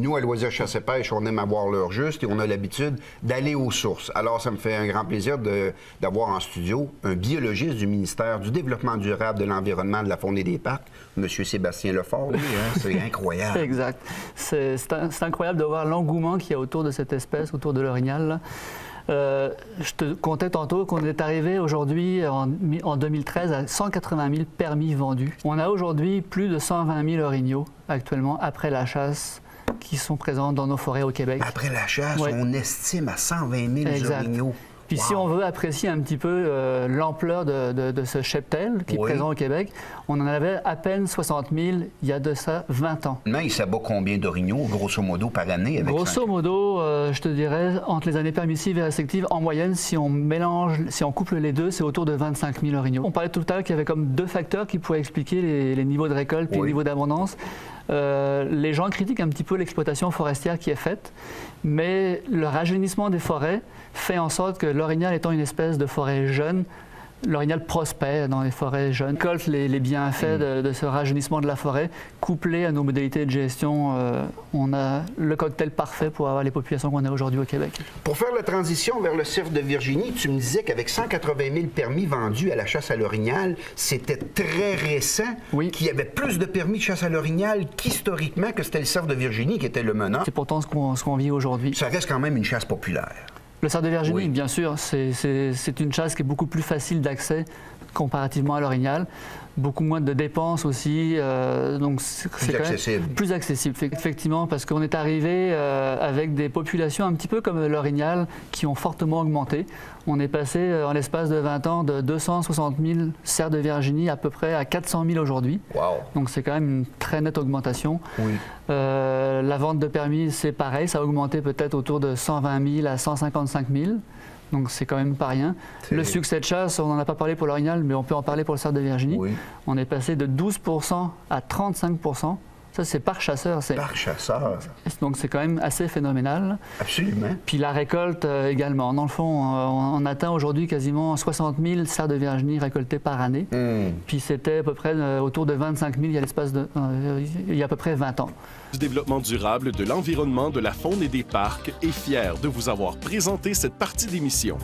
nous, à Loisirs Chasse et Pêche, on aime avoir l'heure juste et on a l'habitude d'aller aux sources. Alors, ça me fait un grand plaisir d'avoir en studio un biologiste du ministère du Développement durable, de l'Environnement, de la Faune et des Parcs, M. Sébastien Lefort. Oui, hein? C'est incroyable. Exact. C'est incroyable de voir l'engouement qu'il y a autour de cette espèce, autour de l'orignal. Je te contais tantôt qu'on est arrivé aujourd'hui, en 2013, à 180 000 permis vendus. On a aujourd'hui plus de 120 000 orignaux actuellement, après la chasse, qui sont présents dans nos forêts au Québec. Après la chasse, ouais. On estime à 120 000 orignaux. Puis si on veut apprécier un petit peu l'ampleur de ce cheptel qui est présent au Québec, on en avait à peine 60 000 il y a de ça 20 ans. Mais il s'abat combien d'orignaux, grosso modo, par année? Avec grosso modo, je te dirais, entre les années permissives et restrictives, en moyenne, si on couple les deux, c'est autour de 25 000 orignaux. On parlait tout à l'heure qu'il y avait comme deux facteurs qui pourraient expliquer les niveaux de récolte et les niveaux d'abondance. Les gens critiquent un petit peu l'exploitation forestière qui est faite, mais le rajeunissement des forêts fait en sorte que l'orignal étant une espèce de forêt jeune, l'orignal prospère dans les forêts jeunes, récolte les bienfaits de ce rajeunissement de la forêt, couplé à nos modalités de gestion. On a le cocktail parfait pour avoir les populations qu'on a aujourd'hui au Québec. Pour faire la transition vers le cerf de Virginie, tu me disais qu'avec 180 000 permis vendus à la chasse à l'orignal, c'était très récent qu'il y avait plus de permis de chasse à l'orignal qu'historiquement que c'était le cerf de Virginie qui était le menant. C'est pourtant ce qu'on vit aujourd'hui. Ça reste quand même une chasse populaire. Le cerf de Virginie, bien sûr, c'est une chasse qui est beaucoup plus facile d'accès comparativement à l'orignal. Beaucoup moins de dépenses aussi, donc c'est quand même plus accessible. Effectivement, parce qu'on est arrivé avec des populations un petit peu comme l'orignal qui ont fortement augmenté. On est passé en l'espace de 20 ans de 260 000 cerfs de Virginie à peu près à 400 000 aujourd'hui. Wow. Donc c'est quand même une très nette augmentation. Oui. La vente de permis, c'est pareil, ça a augmenté peut-être autour de 120 000 à 155 000. Donc c'est quand même pas rien. Le succès de chasse, on n'en a pas parlé pour l'orignal, mais on peut en parler pour le cerf de Virginie. Oui. On est passé de 12% à 35%. Ça, c'est par chasseur. Par chasseur. Donc c'est quand même assez phénoménal. Absolument. Puis la récolte également. Dans le fond, on atteint aujourd'hui quasiment 60 000 cerfs de Virginie récoltés par année. Puis c'était à peu près autour de 25 000 il y a à peu près 20 ans. Du développement durable, de l'environnement, de la faune et des parcs est fier de vous avoir présenté cette partie d'émission.